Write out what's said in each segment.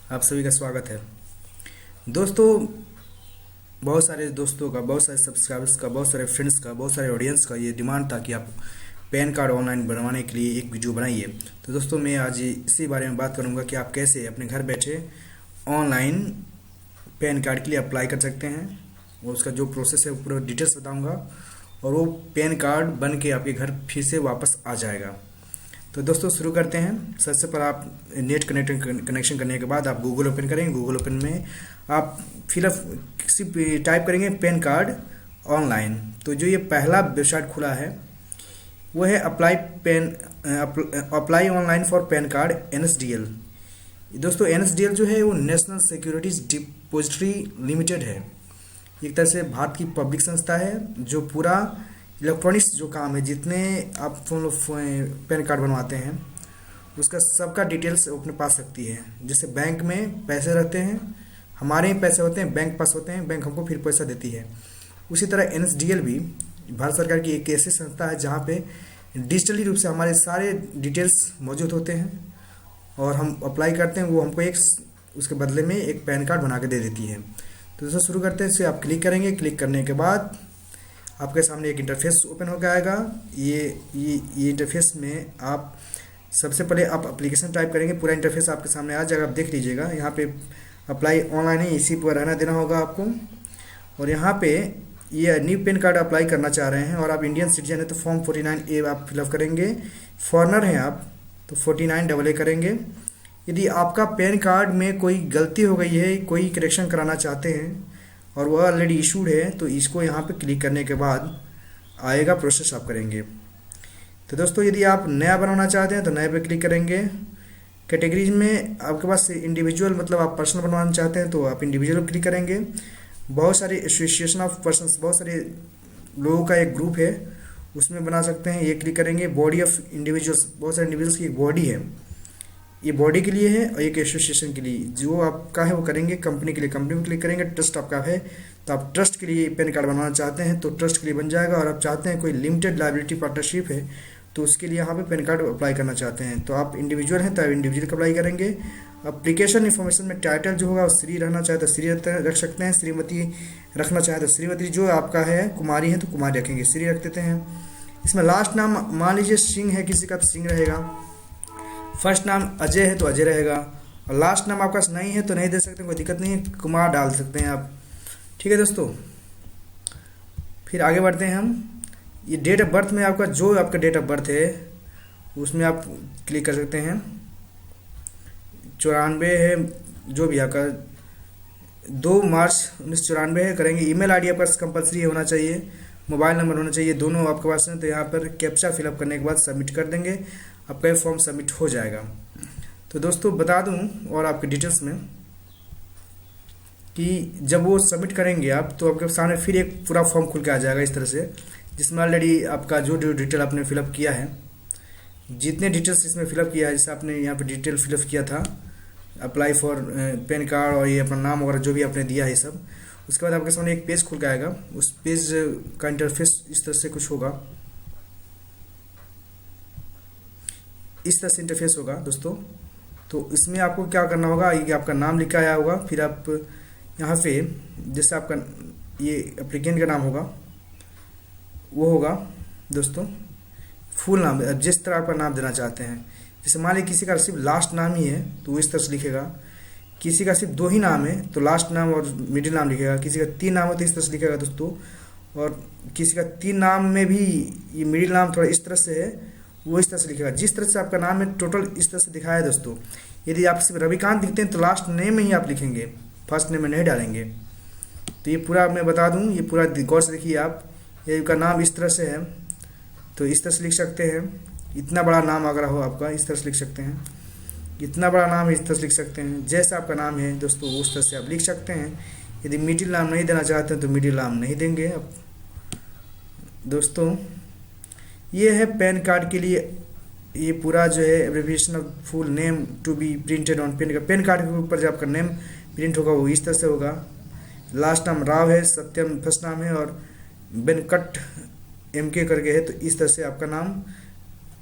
आप सभी का स्वागत है। दोस्तों, बहुत सारे दोस्तों का, बहुत सारे सब्सक्राइबर्स का, बहुत सारे फ्रेंड्स का, बहुत सारे ऑडियंस का ये डिमांड था कि आप पैन कार्ड ऑनलाइन बनवाने के लिए एक वीडियो बनाइए। तो दोस्तों, मैं आज इसी बारे में बात करूंगा कि आप कैसे अपने घर बैठे ऑनलाइन पैन कार्ड के लिए अप्लाई कर सकते हैं और उसका जो प्रोसेस है वो पूरा डिटेल्स बताऊंगा और वो पैन कार्ड बन के आपके घर फिर से वापस आ जाएगा। तो दोस्तों, शुरू करते हैं। सबसे पहले आप नेट कनेक्शन करने के बाद आप गूगल ओपन करेंगे। गूगल ओपन में आप फिलअप किसी टाइप करेंगे पैन कार्ड ऑनलाइन। तो जो ये पहला वेबसाइट खुला है वो है apply online for pan card NSDL। दोस्तों, NSDL जो है वो नेशनल सिक्योरिटीज डिपोजिटरी लिमिटेड है। एक तरह से भारत की पब्लिक संस्था है जो पूरा इलेक्ट्रॉनिक्स जो काम है, जितने आप पैन कार्ड बनवाते हैं उसका सबका डिटेल्स अपने पास रखती है। जैसे बैंक में पैसे रहते हैं, हमारे ही पैसे होते हैं, बैंक पास होते हैं, बैंक हमको फिर पैसा देती है। उसी तरह NSDL भी भारत सरकार की एक ऐसी संस्था है जहाँ पे डिजिटली रूप से हमारे सारे डिटेल्स मौजूद होते हैं और हम अप्लाई करते हैं, वो हमको एक उसके बदले में एक पैन कार्ड बना के दे देती है। तो दोस्तों, शुरू करते हैं। इसे आप क्लिक करेंगे। क्लिक करने के बाद आपके सामने एक इंटरफेस ओपन होकर आएगा। ये इंटरफेस में आप सबसे पहले आप एप्लीकेशन टाइप करेंगे। पूरा इंटरफेस आपके सामने आ जाएगा, आप देख लीजिएगा। यहाँ पे अप्लाई ऑनलाइन है, इसी पर रहना देना होगा आपको। और यहाँ पे ये न्यू पैन कार्ड अप्लाई करना चाह रहे हैं और आप इंडियन सिटीजन है तो फॉर्म 49A आप फिलअप करेंगे। फॉरनर हैं आप तो 49AA करेंगे। यदि आपका पैन कार्ड में कोई गलती हो गई है, कोई करेक्शन कराना चाहते हैं और वह ऑलरेडी इशूड है तो इसको यहाँ पे क्लिक करने के बाद आएगा, प्रोसेस आप करेंगे। तो दोस्तों, यदि आप नया बनाना चाहते हैं तो नए पे क्लिक करेंगे। कैटेगरीज में आपके पास इंडिविजुअल मतलब आप पर्सनल बनवाना चाहते हैं तो आप इंडिविजुअल पे क्लिक करेंगे। बहुत सारे एसोसिएशन ऑफ पर्सनस, बहुत सारे लोगों का एक ग्रुप है, उसमें बना सकते हैं, ये क्लिक करेंगे। बॉडी ऑफ इंडिविजुअल्स, बहुत सारे इंडिविजुअल्स की एक बॉडी है, ये बॉडी के लिए है और एक एसोसिएशन के लिए। जो आपका है वो करेंगे। कंपनी के लिए कंपनी में क्लिक करेंगे। ट्रस्ट आपका है तो आप ट्रस्ट के लिए पैन कार्ड बनवाना चाहते हैं तो ट्रस्ट के लिए बन जाएगा। और आप चाहते हैं कोई लिमिटेड लायबिलिटी पार्टनरशिप है तो उसके लिए यहाँ पे पैन कार्ड अप्लाई करना चाहते हैं तो आप इंडिविजुअल हैं तो आप इंडिविजुअल का अप्लाई करेंगे। अप्लीकेशन इन्फॉर्मेशन में टाइटल जो होगा वो श्री रहना चाहे तो श्री रख सकते हैं, श्रीमती रखना चाहे तो श्रीमती। जो आपका है कुमारी है तो कुमारी रखेंगे, श्री रख देते हैं। इसमें लास्ट नाम मान लीजिए सिंह है किसी का तो सिंह रहेगा। फर्स्ट नाम अजय है तो अजय रहेगा और लास्ट नाम आपका नहीं है तो नहीं दे सकते, कोई दिक्कत नहीं है, कुमार डाल सकते हैं आप। ठीक है दोस्तों, फिर आगे बढ़ते हैं हम। ये डेट ऑफ बर्थ में आपका जो आपका डेट ऑफ बर्थ है उसमें आप क्लिक कर सकते हैं। 94 है जो भी आपका, 2 मार्च 1994 है करेंगे। ईमेल आईडी आपका कंपलसरी होना चाहिए, मोबाइल नंबर होना चाहिए, दोनों आपके पास हैं। तो यहाँ पर कैप्चा फिलअप करने के बाद सबमिट कर देंगे, आपका ये फॉर्म सबमिट हो जाएगा। तो दोस्तों, बता दूं और आपके डिटेल्स में कि जब वो सबमिट करेंगे आप तो आपके सामने फिर एक पूरा फॉर्म खुल के आ जाएगा इस तरह से, जिसमें ऑलरेडी आपका जो जो डिटेल आपने फिलअप किया है, जितने डिटेल्स इसमें फिलअप किया है, जैसे आपने यहाँ पे डिटेल फिलअप किया था अप्लाई फॉर पैन कार्ड और ये अपना नाम वगैरह जो भी आपने दिया है सब, उसके बाद आपके सामने एक पेज खुल के आएगा। उस पेज का इंटरफेस इस तरह से कुछ होगा, इस तरह से इंटरफेस होगा दोस्तों। तो इसमें आपको क्या करना होगा, ये आपका नाम लिखा आया होगा, फिर आप यहाँ पे जैसे आपका ये एप्लीकेंट का नाम होगा वो होगा दोस्तों फुल नाम, जिस तरह आपका नाम देना चाहते हैं। जैसे मान लीजिए किसी का सिर्फ लास्ट नाम ही है तो वो इस तरह से लिखेगा, किसी का सिर्फ 2 ही नाम है तो लास्ट नाम और मिडिल नाम लिखेगा, किसी का 3 नाम है तो इस तरह से लिखेगा दोस्तों। और किसी का 3 नाम में भी ये मिडिल नाम थोड़ा इस तरह से है, वो इस तरह से लिखेगा। जिस तरह से आपका नाम है टोटल इस तरह से दिखाया है दोस्तों। यदि आप सिर्फ रविकांत लिखते हैं तो लास्ट नेम में ही आप लिखेंगे, फर्स्ट नेम में नहीं डालेंगे। तो ये पूरा मैं बता दूं, ये पूरा गौर से देखिए आप, ये का नाम इस तरह से है तो इस तरह से लिख सकते हैं। इतना बड़ा नाम अगर हो आपका इस तरह से लिख सकते हैं, इतना बड़ा नाम इस तरह से लिख सकते हैं। जैसा आपका नाम है दोस्तों उस तरह से आप लिख सकते हैं। यदि मिडिल नाम नहीं देना चाहते हैं तो मिडिल नाम नहीं देंगे आप दोस्तों। ये है पैन कार्ड के लिए, ये पूरा जो है abbreviation of full name to be printed on PAN card. PAN card के ऊपर जो आपका नेम प्रिंट होगा वो इस तरह से होगा। लास्ट नाम राव है, सत्यम फर्स्ट नाम है और बेनकट MK करके है तो इस तरह से आपका नाम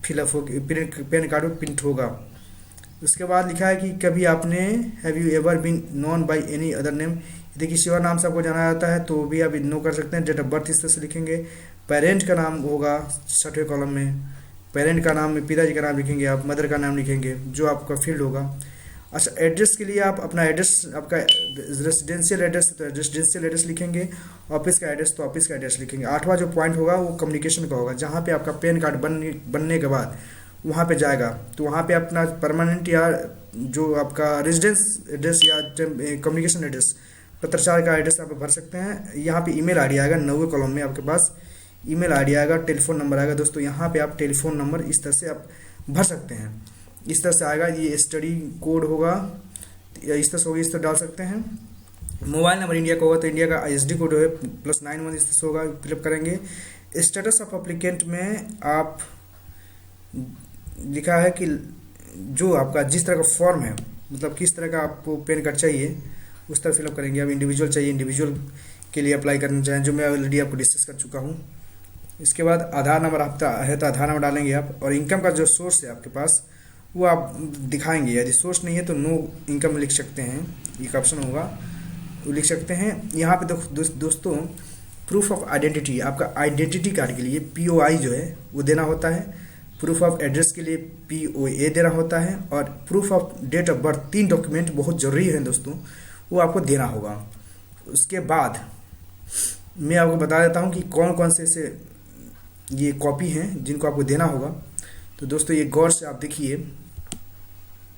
फिलअप हो पैन कार्ड में प्रिंट होगा। उसके बाद लिखा है कि कभी आपने have you ever been known by any other name, यदि किसी और नाम से आपको जाना जाता है तो भी आप नो कर सकते हैं। डेट ऑफ बर्थ इस तरह से लिखेंगे। पेरेंट का नाम होगा 6वें कॉलम में, पेरेंट का नाम में पिताजी का नाम लिखेंगे आप, मदर का नाम लिखेंगे, जो आपका फील्ड होगा। अच्छा, एड्रेस के लिए आप अपना एड्रेस, आपका रेजिडेंशियल एड्रेस तो रेजिडेंशियल एड्रेस लिखेंगे, ऑफिस का एड्रेस तो ऑफिस का एड्रेस लिखेंगे। 8वां जो पॉइंट होगा वो कम्युनिकेशन का होगा, जहाँ पे आपका पैन कार्ड बनने के बाद वहाँ पे जाएगा तो वहाँ पे अपना परमानेंट या जो आपका रेजिडेंस एड्रेस या कम्युनिकेशन एड्रेस, पत्राचार का एड्रेस आप भर सकते हैं। यहाँ पे ईमेल आईडी आएगा 9वें कॉलम में, आपके पास ईमेल आईडी आएगा, टेलीफोन नंबर आएगा। दोस्तों यहाँ पे आप टेलीफोन नंबर इस तरह से आप भर सकते हैं, इस तरह से आएगा। ये स्टडी कोड होगा, इस तरह से होगा, इस तरह डाल सकते हैं। मोबाइल नंबर इंडिया का होगा तो इंडिया का ISD कोड है +91 इस तरह से होगा, फिलअप करेंगे। स्टेटस ऑफ अप्लीकेंट में आप लिखा है कि जो आपका जिस तरह का फॉर्म है, मतलब किस तरह का आपको पैन कार्ड चाहिए उस तरह फिलअप करेंगे। अब इंडिविजुअल चाहिए, इंडिविजुअल के लिए अप्लाई करना चाहें, जो मैं ऑलरेडी आपको डिस्कस कर चुका हूँ। इसके बाद आधार नंबर आपका है तो आधार नंबर डालेंगे आप, और इनकम का जो सोर्स है आपके पास वो आप दिखाएंगे। यदि सोर्स नहीं है तो नो इनकम लिख सकते हैं, एक ऑप्शन होगा वो लिख सकते हैं। यहाँ पे दोस्तों प्रूफ ऑफ आइडेंटिटी, आपका आइडेंटिटी कार्ड के लिए POI जो है वो देना होता है, प्रूफ ऑफ एड्रेस के लिए POA देना होता है, और proof of date of birth, 3 document बहुत ज़रूरी है दोस्तों, वो आपको देना होगा। उसके बाद मैं आपको बता देता हूँ कि कौन कौन से ये कॉपी हैं जिनको आपको देना होगा। तो दोस्तों ये गौर से आप देखिए,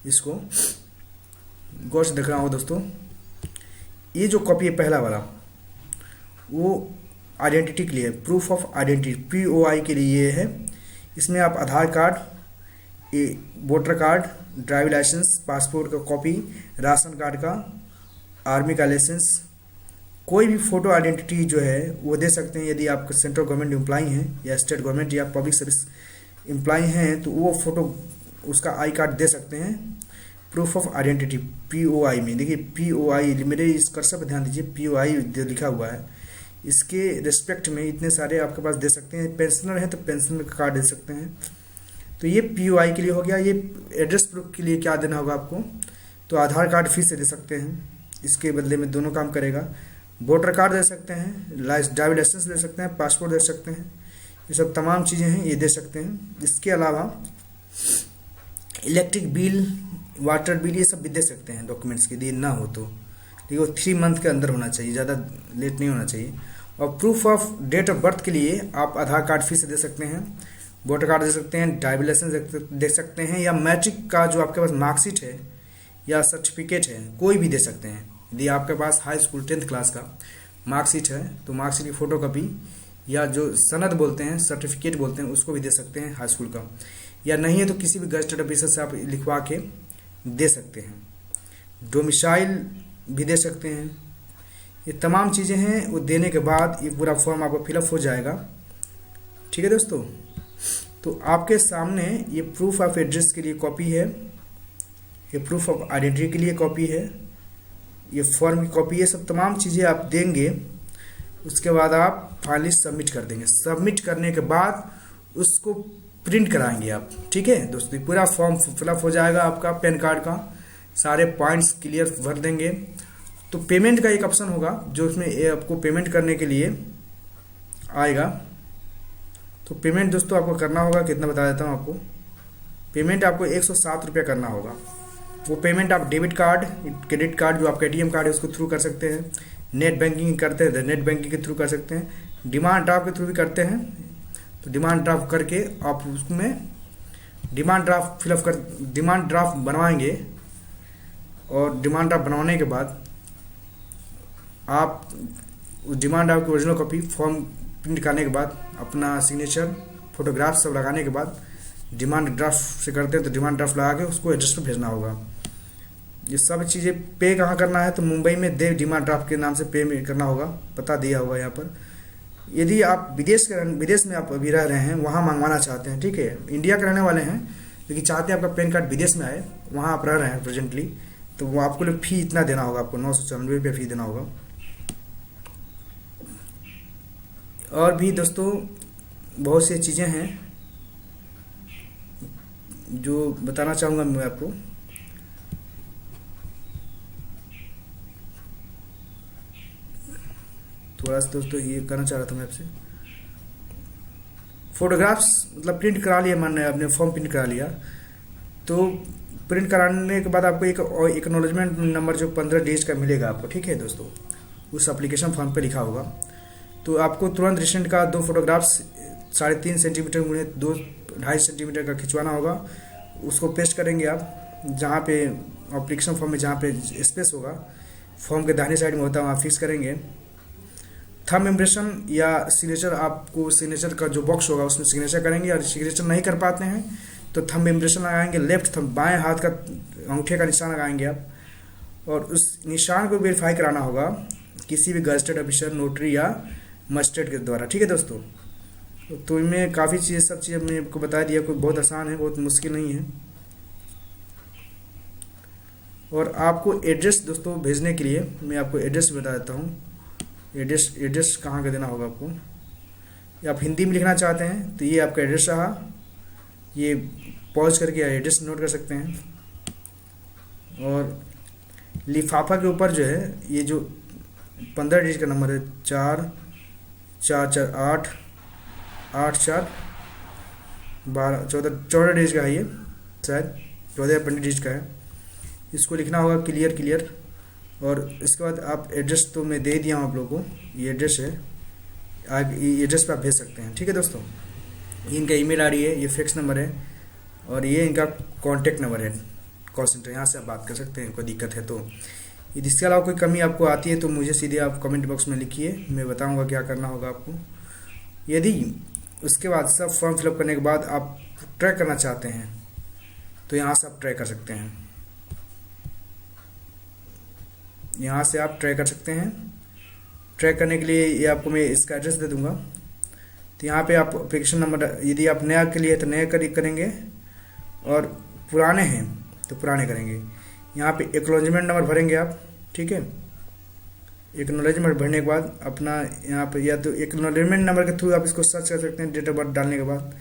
इसको गौर से देखना होगा दोस्तों। ये जो कॉपी है पहला वाला वो आइडेंटिटी के लिए, प्रूफ ऑफ आइडेंटिटी POI के लिए है। इसमें आप Aadhaar card, voter card, driving licence, passport का कॉपी, राशन कार्ड का, आर्मी का लाइसेंस, कोई भी फोटो आइडेंटिटी जो है वो दे सकते हैं। यदि आप सेंट्रल गवर्नमेंट एम्प्लॉई हैं या स्टेट गवर्नमेंट या पब्लिक सर्विस एम्प्लॉई हैं तो वो फोटो, उसका आई कार्ड दे सकते हैं। प्रूफ ऑफ आइडेंटिटी POI में देखिए, POI मेरे इस कर्सर पर ध्यान दीजिए, POI जो लिखा हुआ है इसके रिस्पेक्ट में इतने सारे आपके पास दे सकते हैं। पेंशनर है तो पेंशन का कार्ड दे सकते हैं। तो ये POI के लिए हो गया। ये एड्रेस प्रूफ के लिए क्या देना होगा आपको, तो आधार कार्ड फीस से दे सकते हैं, इसके बदले में दोनों काम करेगा। वोटर कार्ड दे सकते हैं, ड्राइविंग लाइसेंस दे सकते हैं, पासपोर्ट दे सकते हैं, ये सब तमाम चीज़ें हैं ये दे सकते हैं। इसके अलावा इलेक्ट्रिक बिल, वाटर बिल, ये सब भी दे सकते हैं डॉक्यूमेंट्स के लिए ना हो तो, लेकिन वो 3 मंथ के अंदर होना चाहिए, ज़्यादा लेट नहीं होना चाहिए। और proof of date of birth के लिए आप आधार कार्ड फीस से दे सकते हैं, वोटर कार्ड दे सकते हैं, ड्राइविंग लाइसेंस दे सकते हैं, या मैट्रिक का जो आपके पास मार्कशीट है या सर्टिफिकेट है कोई भी दे सकते हैं। यदि आपके पास हाई स्कूल 10th क्लास का मार्कशीट है तो मार्कशीट की फ़ोटो कॉपी या जो सनद बोलते हैं, सर्टिफिकेट बोलते हैं, उसको भी दे सकते हैं हाई स्कूल का, या नहीं है तो किसी भी गजेटेड ऑफिसर से आप लिखवा के दे सकते हैं। डोमिसाइल भी दे सकते हैं। ये तमाम चीज़ें हैं, वो देने के बाद ये पूरा फॉर्म आपको फिलअप हो जाएगा। ठीक है दोस्तों, तो आपके सामने ये प्रूफ ऑफ एड्रेस के लिए कॉपी है, ये प्रूफ ऑफ आइडेंटिटी के लिए कॉपी है, ये फॉर्म की कॉपी है, सब तमाम चीज़ें आप देंगे। उसके बाद आप फाइनली सबमिट कर देंगे। सबमिट करने के बाद उसको प्रिंट कराएंगे आप। ठीक है दोस्तों, पूरा फॉर्म फिलअप हो जाएगा आपका पैन कार्ड का, सारे पॉइंट्स क्लियर भर देंगे। तो पेमेंट का एक ऑप्शन होगा जो उसमें आपको पेमेंट करने के लिए आएगा। तो पेमेंट दोस्तों आपको करना होगा, कितना बता देता हूँ आपको। पेमेंट आपको 107 रुपये करना होगा। वो पेमेंट आप डेबिट कार्ड, क्रेडिट कार्ड, जो आपका ATM कार्ड है उसको थ्रू कर सकते हैं, नेट बैंकिंग करते हैं तो नेट बैंकिंग के थ्रू कर सकते हैं, डिमांड ड्राफ्ट के थ्रू भी करते हैं। तो डिमांड ड्राफ्ट करके आप उसमें डिमांड ड्राफ्ट फिलअप कर, डिमांड ड्राफ्ट बनवाएंगे, और डिमांड ड्राफ्ट बनवाने के बाद आप उस डिमांड ड्राफ्ट की ओरिजिनल कॉपी फॉर्म प्रिंट करने के बाद अपना सिग्नेचर, फोटोग्राफ सब लगाने के बाद डिमांड ड्राफ्ट से करते हैं तो डिमांड ड्राफ्ट लगा के उसको एड्रेस पर भेजना होगा। ये सब चीज़ें पे कहाँ करना है तो मुंबई में देव डिमांड ड्राफ्ट के नाम से पे करना होगा, पता दिया होगा यहाँ पर। यदि आप विदेश में आप अभी रह रहे हैं, वहाँ मंगवाना चाहते हैं, ठीक है, इंडिया के रहने वाले हैं लेकिन चाहते हैं आपका पैन कार्ड विदेश में आए, वहाँ आप रह रहे हैं प्रेजेंटली, तो वो आपको लिए फ़ी इतना देना होगा, आपको 994 रुपये फ़ी देना होगा। और भी दोस्तों बहुत सी चीज़ें हैं जो बताना चाहूँगा मैं आपको। थोड़ा सा दोस्तों ये करना चाह रहा था मैं आपसे। फोटोग्राफ्स मतलब प्रिंट करा लिया, मैंने अपने फॉर्म प्रिंट करा लिया, तो प्रिंट कराने के बाद आपको एक एक्नॉलेजमेंट नंबर जो 15 डिजिट का मिलेगा आपको, ठीक है दोस्तों, उस एप्लीकेशन फॉर्म पे लिखा होगा। तो आपको तुरंत रिसेंट का 2 फोटोग्राफ्स 3.5 सेंटीमीटर गुणे 2.5 सेंटीमीटर का खिंचवाना होगा। उसको पेस्ट करेंगे आप जहाँ पे एप्लीकेशन फॉर्म में जहाँ पे स्पेस होगा, फॉर्म के दाहिने साइड में होता है, वहाँ फिक्स करेंगे। थंब इम्प्रेशन या सिग्नेचर, आपको सिग्नेचर का जो बॉक्स होगा उसमें सिग्नेचर करेंगे, और सिग्नेचर नहीं कर पाते हैं तो थंब इम्प्रेशन लगाएंगे, लेफ्ट थंब बाएं हाथ का अंगूठे का निशान लगाएंगे आप, और उस निशान को वेरीफाई कराना होगा किसी भी गजटेड ऑफिसर, नोटरी या मजिस्ट्रेट के द्वारा, ठीक है दोस्तों। तो इनमें काफ़ी चीज़, सब चीज़ मैंने आपको बता दिया, कोई बहुत आसान है, बहुत मुश्किल नहीं है। और आपको एड्रेस दोस्तों भेजने के लिए मैं आपको एड्रेस बता देता हूँ। एड्रेस कहाँ का देना होगा आपको, या आप हिंदी में लिखना चाहते हैं तो ये आपका एड्रेस रहा, ये पॉज करके एड्रेस नोट कर सकते हैं। और लिफाफा के ऊपर जो है ये जो 15 डिजिट का नंबर है, 14 डिजिट का है, ये शायद 14 या 15 डिजिट का है, इसको लिखना होगा क्लियर। और इसके बाद आप एड्रेस तो मैं दे दिया हूँ आप लोगों को, ये एड्रेस है, आप ये एड्रेस पे आप भेज सकते हैं, ठीक है दोस्तों। इनका ईमेल आईडी है, ये फिक्स नंबर है, और ये इनका कॉन्टैक्ट नंबर है, कॉल सेंटर, यहाँ से आप बात कर सकते हैं कोई दिक्कत है तो। इसके अलावा कोई कमी आपको आती है तो मुझे सीधे आप कमेंट बॉक्स में लिखिए, मैं बताऊँगा क्या करना होगा आपको। यदि उसके बाद सब फॉर्म फिलअप करने के बाद आप ट्रैक करना चाहते हैं तो यहाँ से आप ट्रैक कर सकते हैं, यहाँ से आप ट्रैक कर सकते हैं। ट्रैक करने के लिए ये आपको मैं इसका एड्रेस दे दूंगा। तो यहाँ पे आप एप्लीकेशन नंबर, यदि आप नया के लिए तो नया करेंगे, और पुराने हैं तो पुराने करेंगे। यहाँ पे एक्नॉलेजमेंट नंबर भरेंगे आप, ठीक है। एक्नॉलेजमेंट भरने के बाद अपना यहाँ पे, या तो एक्नॉलेजमेंट नंबर के थ्रू आप इसको सर्च कर सकते हैं, डेट ऑफ बर्थ डालने के बाद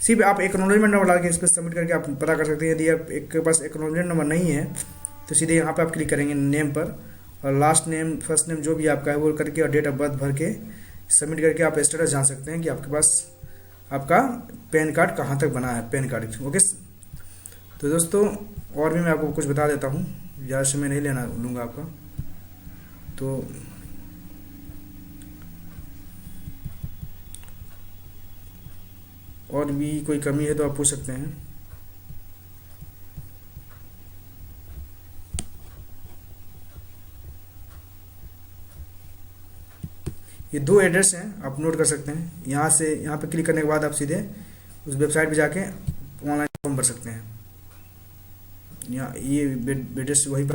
सिर्फ आप एक्नॉलेजमेंट नंबर डाल के इस पर सबमिट करके आप पता कर सकते हैं। यदि आप के पास एक्नॉलेजमेंट नंबर नहीं है तो सीधे यहाँ पे आप क्लिक करेंगे नेम पर, और लास्ट नेम फर्स्ट नेम जो भी आपका है वो करके और डेट ऑफ बर्थ भर के सबमिट करके आप स्टेटस जान सकते हैं कि आपके पास आपका पैन कार्ड कहाँ तक बना है, पैन कार्ड, ओके। तो दोस्तों और भी मैं आपको कुछ बता देता हूँ, ज़्यादा समय नहीं लूँगा आपका। तो और भी कोई कमी है तो आप पूछ सकते हैं। ये 2 एड्रेस हैं, आप नोट कर सकते हैं। यहाँ से यहाँ पे क्लिक करने के बाद आप सीधे उस वेबसाइट पे जाके ऑनलाइन फॉर्म भर सकते हैं। यहाँ ये एड्रेस वही